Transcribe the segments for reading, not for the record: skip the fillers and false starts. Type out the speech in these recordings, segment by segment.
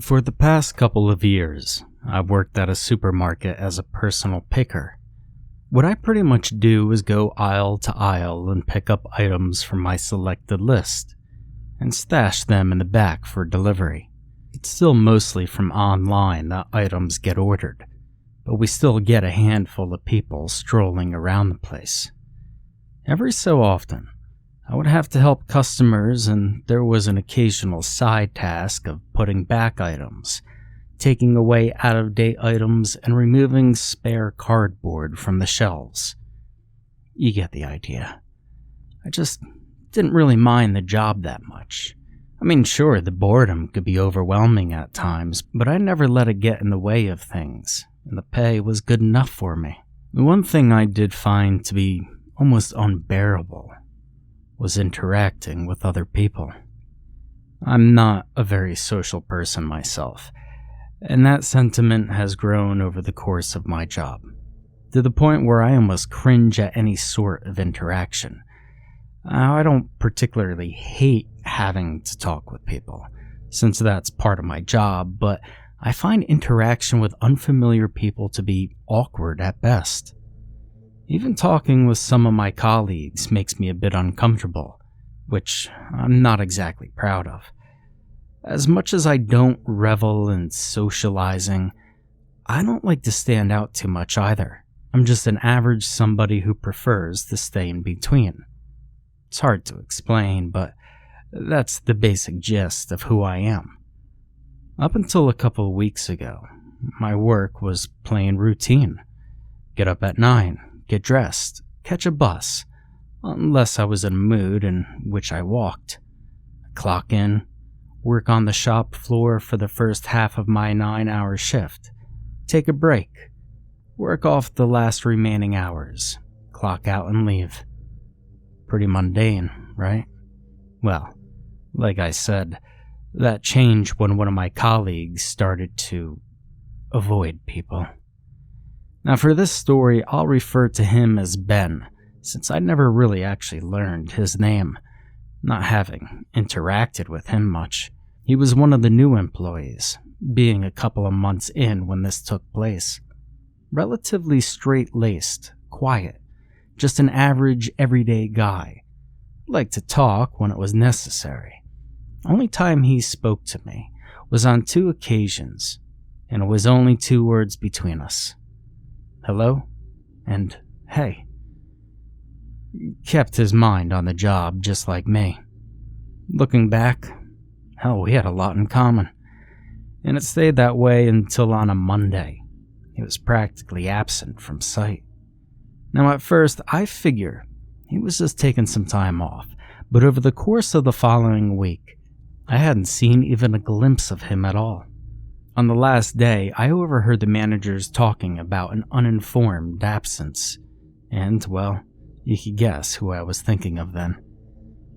For the past couple of years, I've worked at a supermarket as a personal picker. What I pretty much do is go aisle to aisle and pick up items from my selected list, and stash them in the back for delivery. It's still mostly from online that items get ordered, but we still get a handful of people strolling around the place. Every so often, I would have to help customers, and there was an occasional side task of putting back items, taking away out-of-date items, and removing spare cardboard from the shelves. You get the idea. I just didn't really mind the job that much. I mean, sure, the boredom could be overwhelming at times, but I never let it get in the way of things, and the pay was good enough for me. The one thing I did find to be almost unbearable was interacting with other people. I'm not a very social person myself, and that sentiment has grown over the course of my job, to the point where I almost cringe at any sort of interaction. I don't particularly hate having to talk with people, since that's part of my job, but I find interaction with unfamiliar people to be awkward at best. Even talking with some of my colleagues makes me a bit uncomfortable, which I'm not exactly proud of. As much as I don't revel in socializing, I don't like to stand out too much either. I'm just an average somebody who prefers to stay in between. It's hard to explain, but that's the basic gist of who I am. Up until a couple of weeks ago, my work was plain routine. Get up at 9. Get dressed, catch a bus, unless I was in a mood in which I walked. Clock in, work on the shop floor for the first half of my 9-hour shift, take a break, work off the last remaining hours, clock out and leave. Pretty mundane, right? Well, like I said, that changed when one of my colleagues started to avoid people. Now for this story, I'll refer to him as Ben, since I never really actually learned his name, not having interacted with him much. He was one of the new employees, being a couple of months in when this took place. Relatively straight-laced, quiet, just an average, everyday guy. Liked to talk when it was necessary. Only time he spoke to me was on 2 occasions, and it was only 2 words between us. Hello, and hey. Kept his mind on the job just like me. Looking back, hell, we had a lot in common. And it stayed that way until on a Monday. He was practically absent from sight. Now at first, I figure he was just taking some time off, but over the course of the following week, I hadn't seen even a glimpse of him at all. On the last day, I overheard the managers talking about an uninformed absence, and, well, you could guess who I was thinking of then.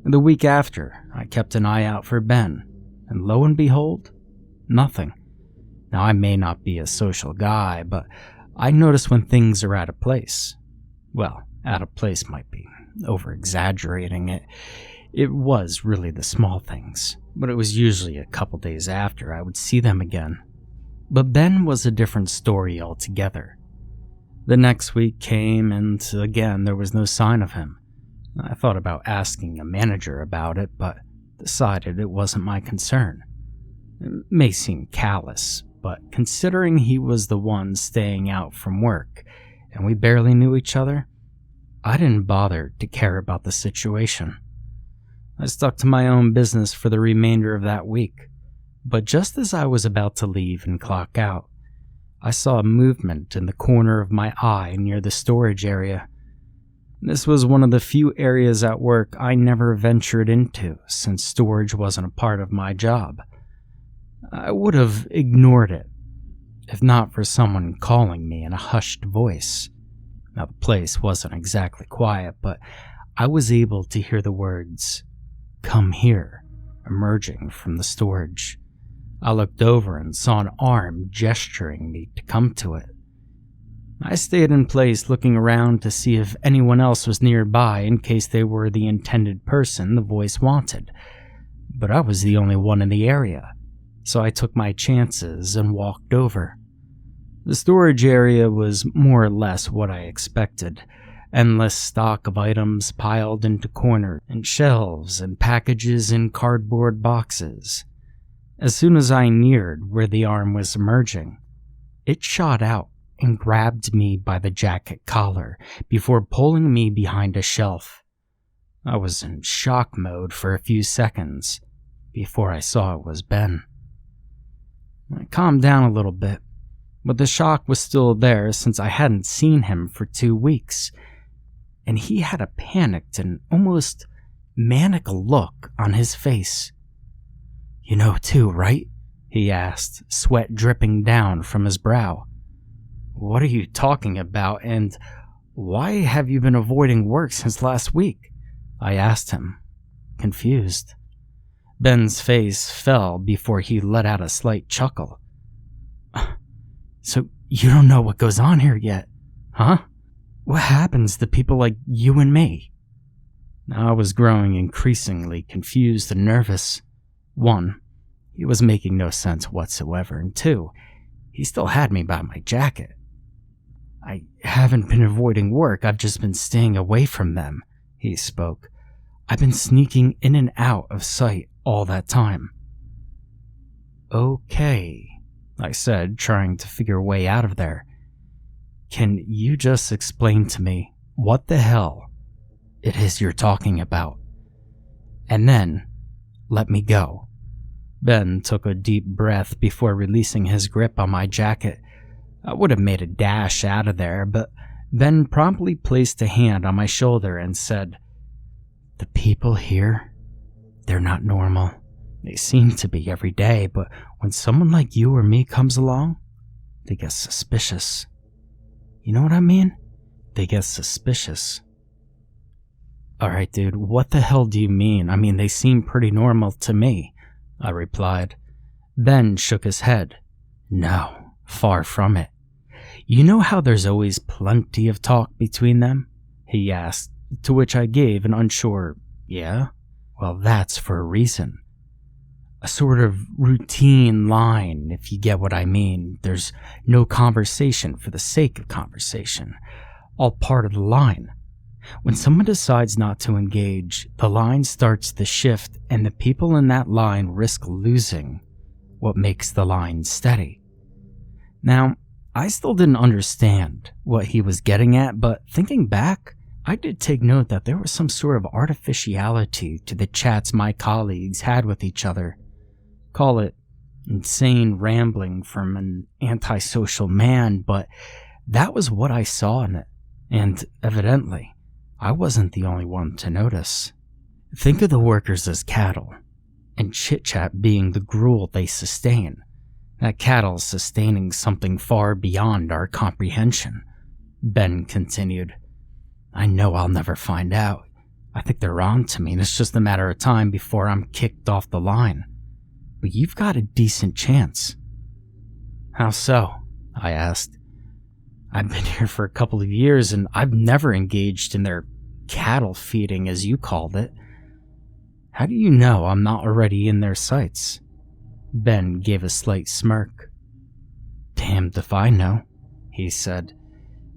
The week after, I kept an eye out for Ben, and lo and behold, nothing. Now, I may not be a social guy, but I notice when things are out of place. Well, out of place might be over-exaggerating it. It was really the small things, but it was usually a couple days after I would see them again. But Ben was a different story altogether. The next week came, and again there was no sign of him. I thought about asking a manager about it, but decided it wasn't my concern. It may seem callous, but considering he was the one staying out from work, and we barely knew each other, I didn't bother to care about the situation. I stuck to my own business for the remainder of that week. But just as I was about to leave and clock out, I saw a movement in the corner of my eye near the storage area. This was one of the few areas at work I never ventured into since storage wasn't a part of my job. I would have ignored it, if not for someone calling me in a hushed voice. Now the place wasn't exactly quiet, but I was able to hear the words, "Come here," emerging from the storage. I looked over and saw an arm gesturing me to come to it. I stayed in place looking around to see if anyone else was nearby in case they were the intended person the voice wanted, but I was the only one in the area, so I took my chances and walked over. The storage area was more or less what I expected. Endless stock of items piled into corners and shelves and packages in cardboard boxes. As soon as I neared where the arm was emerging, it shot out and grabbed me by the jacket collar before pulling me behind a shelf. I was in shock mode for a few seconds before I saw it was Ben. I calmed down a little bit, but the shock was still there since I hadn't seen him for 2 weeks, and he had a panicked and almost manic look on his face. "You know too, right?" he asked, sweat dripping down from his brow. "What are you talking about, and why have you been avoiding work since last week?" I asked him, confused. Ben's face fell before he let out a slight chuckle. "So you don't know what goes on here yet, huh? What happens to people like you and me?" I was growing increasingly confused and nervous. 1, he was making no sense whatsoever, and 2, he still had me by my jacket. "I haven't been avoiding work, I've just been staying away from them," he spoke. "I've been sneaking in and out of sight all that time." "Okay," I said, trying to figure a way out of there. "Can you just explain to me what the hell it is you're talking about? And then let me go." Ben took a deep breath before releasing his grip on my jacket. I would have made a dash out of there, but Ben promptly placed a hand on my shoulder and said, "The people here, they're not normal. They seem to be every day, but when someone like you or me comes along, they get suspicious. You know what I mean? They get suspicious." "Alright, dude, what the hell do you mean? I mean, they seem pretty normal to me," I replied. Ben shook his head. "No, far from it. You know how there's always plenty of talk between them?" he asked, to which I gave an unsure, "Yeah? Well, that's for a reason. A sort of routine line, if you get what I mean. There's no conversation for the sake of conversation, all part of the line. When someone decides not to engage, the line starts to shift, and the people in that line risk losing what makes the line steady." Now, I still didn't understand what he was getting at, but thinking back, I did take note that there was some sort of artificiality to the chats my colleagues had with each other. Call it insane rambling from an antisocial man, but that was what I saw in it, and evidently, I wasn't the only one to notice. Think of the workers as cattle, and chit-chat being the gruel they sustain. That cattle sustaining something far beyond our comprehension, Ben continued. "I know I'll never find out. I think they're on to me, and it's just a matter of time before I'm kicked off the line. But you've got a decent chance." "How so?" I asked. "I've been here for a couple of years, and I've never engaged in their cattle feeding, as you called it. How do you know I'm not already in their sights?" Ben gave a slight smirk. "Damned if I know," he said.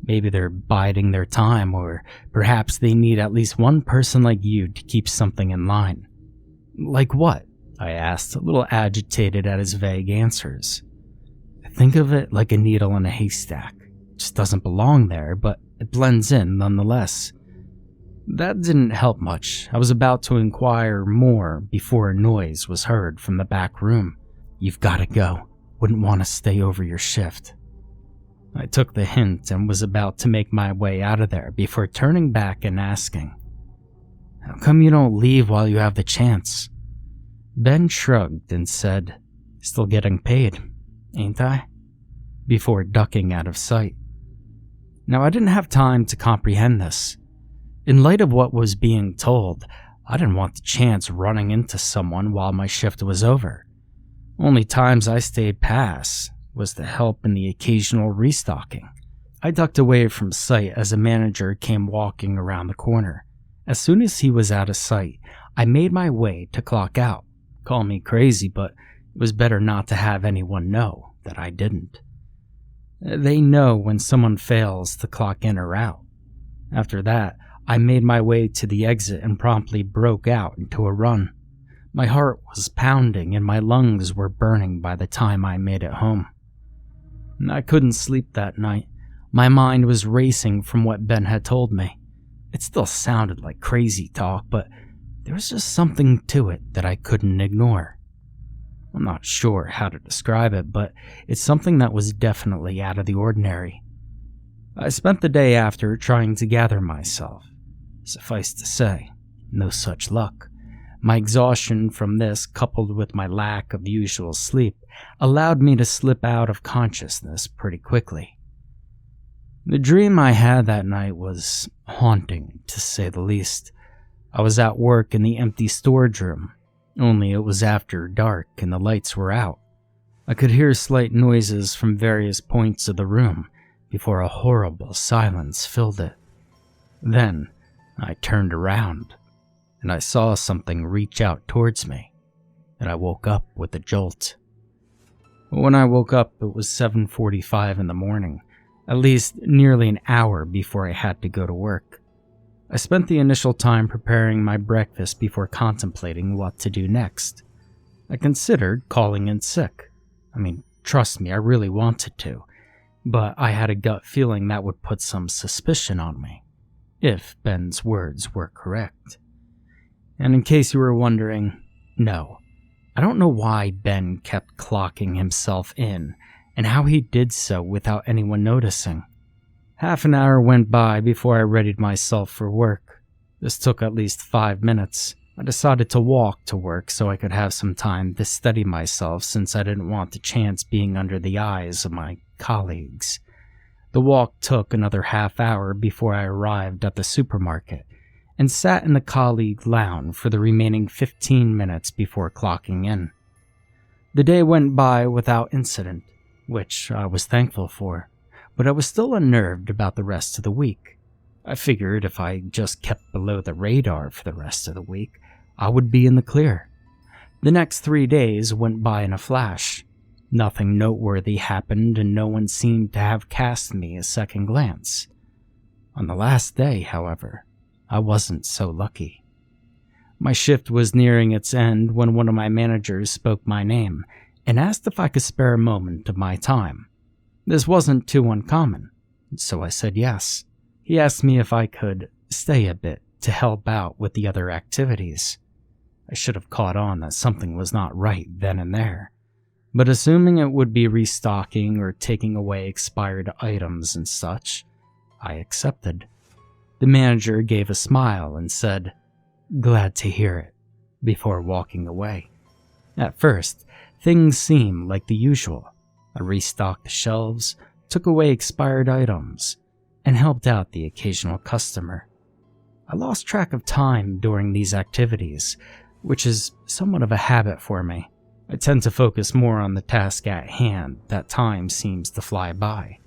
"Maybe they're biding their time, or perhaps they need at least one person like you to keep something in line." "Like what?" I asked, a little agitated at his vague answers. "Think of it like a needle in a haystack. It just doesn't belong there, but it blends in nonetheless." That didn't help much. I was about to inquire more before a noise was heard from the back room. "You've got to go. Wouldn't want to stay over your shift." I took the hint and was about to make my way out of there before turning back and asking, "How come you don't leave while you have the chance?" Ben shrugged and said, "Still getting paid, ain't I?" before ducking out of sight. Now, I didn't have time to comprehend this. In light of what was being told, I didn't want the chance running into someone while my shift was over. Only times I stayed past was to help in the occasional restocking. I ducked away from sight as a manager came walking around the corner. As soon as he was out of sight, I made my way to clock out. Call me crazy, but It was better not to have anyone know that I didn't. They know when someone fails to clock in or out. After that, I made my way to the exit and promptly broke out into a run. My heart was pounding and my lungs were burning by the time I made it home. I couldn't sleep that night. My mind was racing from what Ben had told me. It still sounded like crazy talk, but there was just something to it that I couldn't ignore. I'm not sure how to describe it, but it's something that was definitely out of the ordinary. I spent the day after trying to gather myself. Suffice to say, no such luck. My exhaustion from this, coupled with my lack of usual sleep, allowed me to slip out of consciousness pretty quickly. The dream I had that night was haunting, to say the least. I was at work in the empty storage room, only it was after dark and the lights were out. I could hear slight noises from various points of the room before a horrible silence filled it. Then I turned around, and I saw something reach out towards me, and I woke up with a jolt. When I woke up, it was 7:45 in the morning, at least nearly an hour before I had to go to work. I spent the initial time preparing my breakfast before contemplating what to do next. I considered calling in sick. Trust me, I really wanted to, but I had a gut feeling that would put some suspicion on me, if Ben's words were correct. And in case you were wondering, no, I don't know why Ben kept clocking himself in and how he did so without anyone noticing. Half an hour went by before I readied myself for work. This took at least 5 minutes. I decided to walk to work so I could have some time to steady myself since I didn't want to chance being under the eyes of my colleagues. The walk took another half hour before I arrived at the supermarket and sat in the colleague lounge for the remaining 15 minutes before clocking in. The day went by without incident, which I was thankful for, but I was still unnerved about the rest of the week. I figured if I just kept below the radar for the rest of the week, I would be in the clear. The next 3 days went by in a flash. Nothing noteworthy happened and no one seemed to have cast me a second glance. On the last day, however, I wasn't so lucky. My shift was nearing its end when one of my managers spoke my name and asked if I could spare a moment of my time. This wasn't too uncommon, so I said yes. He asked me if I could stay a bit to help out with the other activities. I should have caught on that something was not right then and there, but assuming it would be restocking or taking away expired items and such, I accepted. The manager gave a smile and said, "Glad to hear it," before walking away. At first, things seemed like the usual. I restocked the shelves, took away expired items, and helped out the occasional customer. I lost track of time during these activities, which is somewhat of a habit for me. I tend to focus more on the task at hand. That time seems to fly by.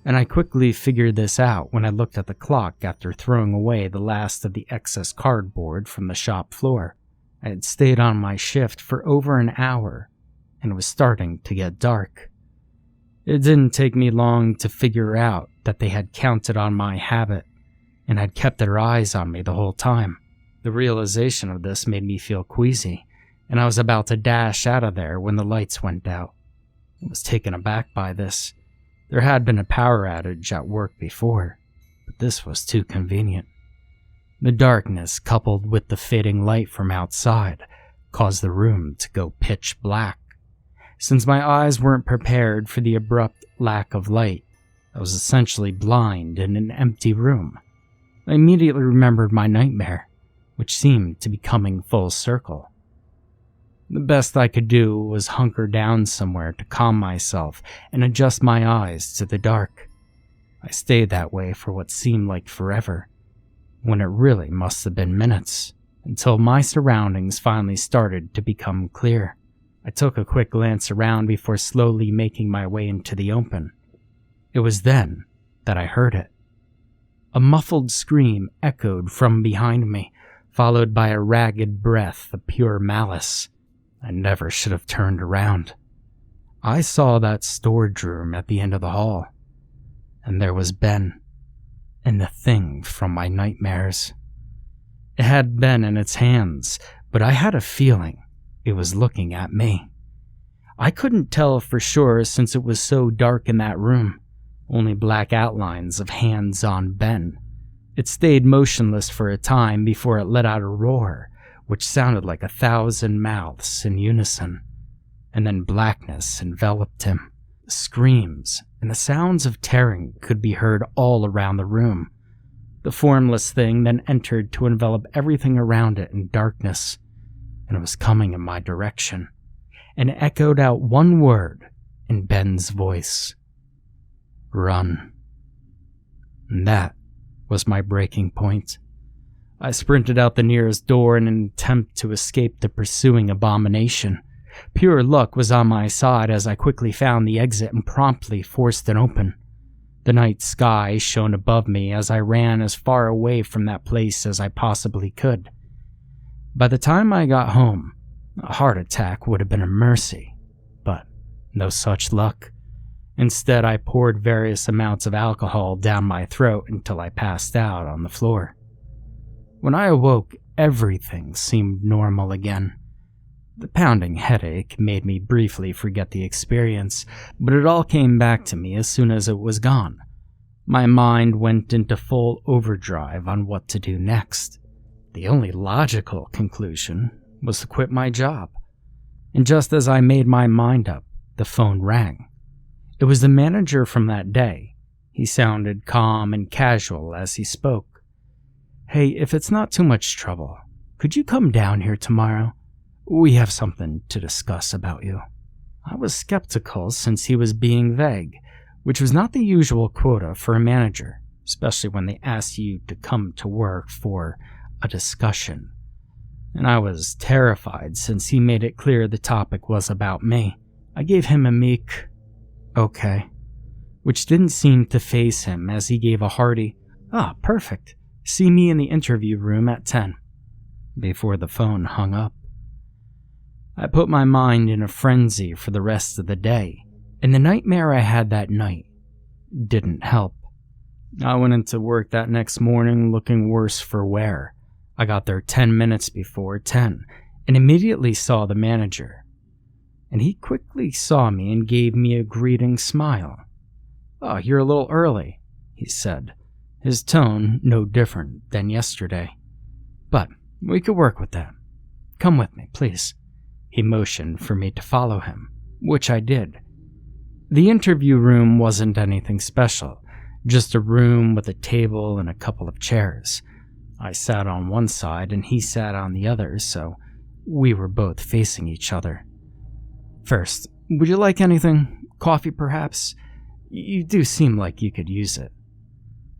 And I quickly figured this out when I looked at the clock after throwing away the last of the excess cardboard from the shop floor. I had stayed on my shift for over an hour, and it was starting to get dark. It didn't take me long to figure out that they had counted on my habit and had kept their eyes on me the whole time. The realization of this made me feel queasy, and I was about to dash out of there when the lights went out. I was taken aback by this. There had been a power outage at work before, but this was too convenient. The darkness, coupled with the fading light from outside, caused the room to go pitch black. Since my eyes weren't prepared for the abrupt lack of light, I was essentially blind in an empty room. I immediately remembered my nightmare, which seemed to be coming full circle. The best I could do was hunker down somewhere to calm myself and adjust my eyes to the dark. I stayed that way for what seemed like forever, when it really must have been minutes, until my surroundings finally started to become clear. I took a quick glance around before slowly making my way into the open. It was then that I heard it. A muffled scream echoed from behind me, followed by a ragged breath of pure malice. I never should have turned around. I saw that storage room at the end of the hall, and there was Ben, and the thing from my nightmares. It had Ben in its hands, but I had a feeling it was looking at me. I couldn't tell for sure since it was so dark in that room, only black outlines of hands on Ben. It stayed motionless for a time before it let out a roar, which sounded like 1,000 mouths in unison. And then blackness enveloped him. Screams and the sounds of tearing could be heard all around the room. The formless thing then entered to envelop everything around it in darkness, and it was coming in my direction, and echoed out one word in Ben's voice. Run. And that was my breaking point. I sprinted out the nearest door in an attempt to escape the pursuing abomination. Pure luck was on my side as I quickly found the exit and promptly forced it open. The night sky shone above me as I ran as far away from that place as I possibly could. By the time I got home, a heart attack would have been a mercy, but no such luck. Instead, I poured various amounts of alcohol down my throat until I passed out on the floor. When I awoke, everything seemed normal again. The pounding headache made me briefly forget the experience, but it all came back to me as soon as it was gone. My mind went into full overdrive on what to do next. The only logical conclusion was to quit my job. And just as I made my mind up, the phone rang. It was the manager from that day. He sounded calm and casual as he spoke. "Hey, if it's not too much trouble, could you come down here tomorrow? We have something to discuss about you." I was skeptical since he was being vague, which was not the usual quota for a manager, especially when they ask you to come to work for a discussion. And I was terrified since he made it clear the topic was about me. I gave him a meek, "Okay," which didn't seem to faze him as he gave a hearty, "Perfect. See me in the interview room at 10, before the phone hung up. I put my mind in a frenzy for the rest of the day, and the nightmare I had that night didn't help. I went into work that next morning looking worse for wear. I got there 10 minutes before 10 and immediately saw the manager. And he quickly saw me and gave me a greeting smile. "Oh, you're a little early," he said, his tone no different than yesterday. "But we could work with that. Come with me, please." He motioned for me to follow him, which I did. The interview room wasn't anything special, just a room with a table and a couple of chairs. I sat on one side and he sat on the other, so we were both facing each other. "First, would you like anything? Coffee, perhaps? You do seem like you could use it."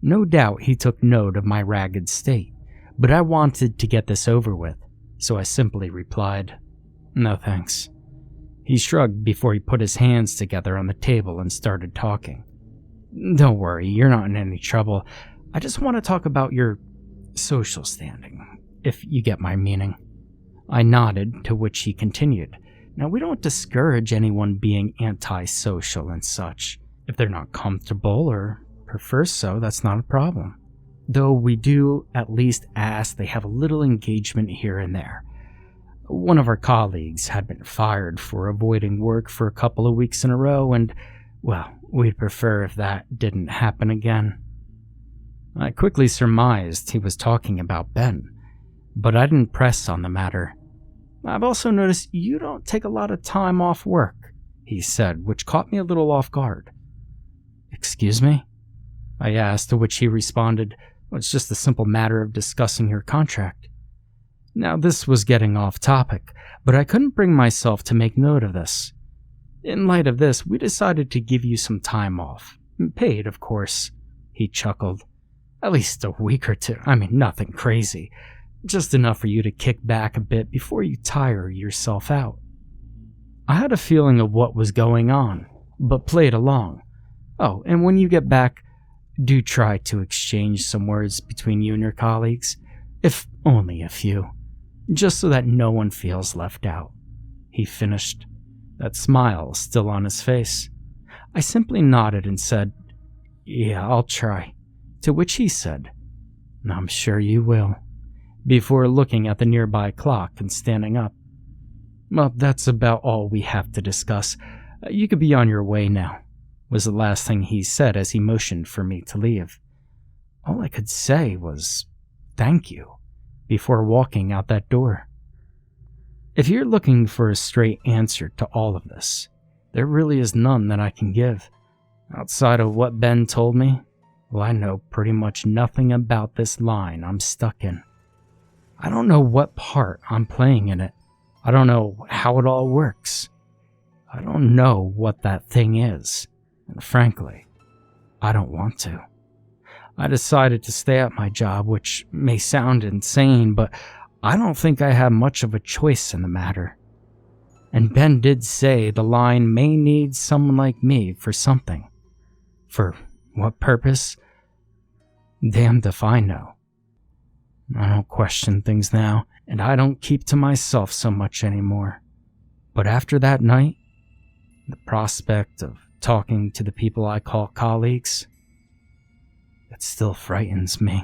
No doubt he took note of my ragged state, but I wanted to get this over with, so I simply replied, "No thanks." He shrugged before he put his hands together on the table and started talking. "Don't worry, you're not in any trouble. I just want to talk about your social standing, if you get my meaning." I nodded, to which he continued, "Now, we don't discourage anyone being antisocial and such. If they're not comfortable or prefer so, that's not a problem. Though we do at least ask they have a little engagement here and there. One of our colleagues had been fired for avoiding work for a couple of weeks in a row, and, well, we'd prefer if that didn't happen again." I quickly surmised he was talking about Ben, but I didn't press on the matter. "I've also noticed you don't take a lot of time off work," he said, which caught me a little off guard. "Excuse me?" I asked, to which he responded, "Well, it's just a simple matter of discussing your contract." Now, this was getting off topic, but I couldn't bring myself to make note of this. "In light of this, we decided to give you some time off. Paid, of course," he chuckled. "At least a week or two. I mean, nothing crazy. Just enough for you to kick back a bit before you tire yourself out." I had a feeling of what was going on, but played along. "Oh, and when you get back, do try to exchange some words between you and your colleagues, if only a few, just so that no one feels left out," he finished, that smile still on his face. I simply nodded and said, "Yeah, I'll try," to which he said, "I'm sure you will," before looking at the nearby clock and standing up. "Well, that's about all we have to discuss. You could be on your way now," was the last thing he said as he motioned for me to leave. All I could say was, "Thank you," before walking out that door. If you're looking for a straight answer to all of this, there really is none that I can give. Outside of what Ben told me, well, I know pretty much nothing about this line I'm stuck in. I don't know what part I'm playing in it. I don't know how it all works. I don't know what that thing is, and frankly, I don't want to. I decided to stay at my job, which may sound insane, but I don't think I have much of a choice in the matter. And Ben did say the line may need someone like me for something. For what purpose? Damned if I know. I don't question things now, and I don't keep to myself so much anymore. But after that night, the prospect of talking to the people I call colleagues, it still frightens me.